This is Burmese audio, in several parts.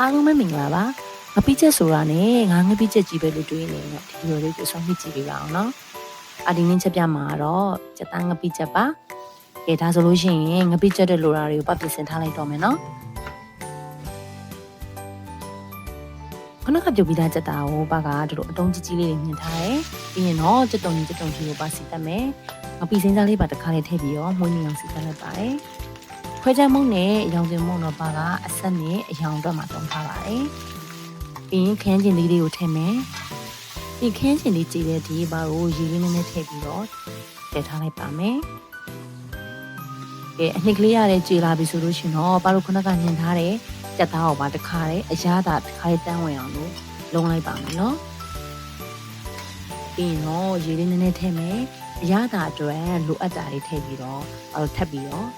အားလုံးပဲမင်္ဂလာပါငပိချက်ဆိုတာနဲ့ငါငပိချက်ကြီးပဲလို့တွေးနေတယ်ဒီလိုလေးကိုဆုံးဖြတ်ကြည့်ပေးပါအောင်နော်ဒီနေ့ချက်ပြမှာတော့စက်သားငပိချက်ပါကဲဒါဆိုလို့ရှိရင်ငပိချက်တဲ့လိုတာတွေကိုပတ်ပြင်ဆင်ထားလိုက်တော့မယ်နော်ခုနကပြုတ်ပြီးသားစက်သားကိုပါကဒီလိုအတုံးကြီးကြီးလေးတွေမြင်ထားတယ်ပြီးရင်တော့စက်တုံကြီးကိုပါစီတက်မယ်ငပိစင်းစားလေးပါတစ်ခါလေးထည့်ပြီးတော့မှုန်းနေအောင်စီတက်လိုက်ပါတယ်ခွဲချမ်းမုံနဲ့အယောင်စင်မုံတော့ပါကအဆက်နဲ့အယောင်အတွက်မှာတုံးထားပါတယ်ပြီးရင်ခန်းကျင်လေးတွေကိုထည့်မယ်ဒီခန်းကျင်လေးကြည်တဲ့ဒီပါကိုရေလေးနဲ့ထည့်ပြီးတော့ထည့်ထားလိုက်ပါမယ်အနှစ်ကလေးရတဲ့ကြည်လာပြီဆိုလို့ရှင်တော့ပါလို့ခုနကညင်ထားတဲ့ကြက်သားကိုပါတစ်ခါတည်းအရသာတစ်ခါတည်းတန်းဝင်အောင်လို့လုံးလိုက်ပါမယ်နော်ပြီးရင်တော့ရေလေးနဲ့ထည့်မယ်အရသာအတွက်လိုအပ်တာတွေထည့်ပြီးတော့ထပ်ပြီးတော့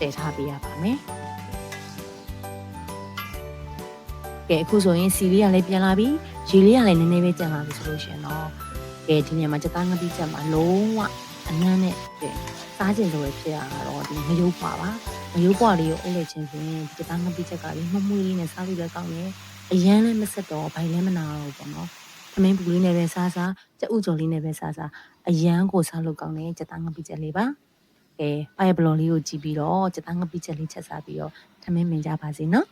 တည်ထားပေးရပါမယ်ကဲအခုဆိုရင်စီလေးကလည်းပြန်လာပြီရေလေးကလည်းနည်းနည်းပဲကျန်လာပြီဆိုလို့ရှင်တော့ကဲဒီနေရာမှာစက်သားငပိချက်မှာလုံးဝအနမ်းနဲ့ကဲစားကျင်လို့ဖြစ်ရတာတော့ဒီငရုတ်ပွားပါငရုတ်ပွားလေးကိုအုပ်လိုက်ခြင်းဖြင့်ဒီစက်သားငပိချက်ကလေးမှုမှုလေးနဲ့စားလို့လည်းကောင်းတယ်အရန်လည်းမဆက်တော့ဘိုင်လည်းမနာတော့ပေါ့နော်သမင်းပူလေးနဲ့ပဲစားကြက်ဥကြော်လေးနဲ့ပဲစားအရန်ကိုစားလို့ကောင်းတယ်စက်သားငပိချက်လေးပါပါရဘလော်လေးကိုကြည့်ပြီးတော့စက်သားငပိချက်လေးချက်စားပြီးတော့သမင်းမင်ကြပါစေနော်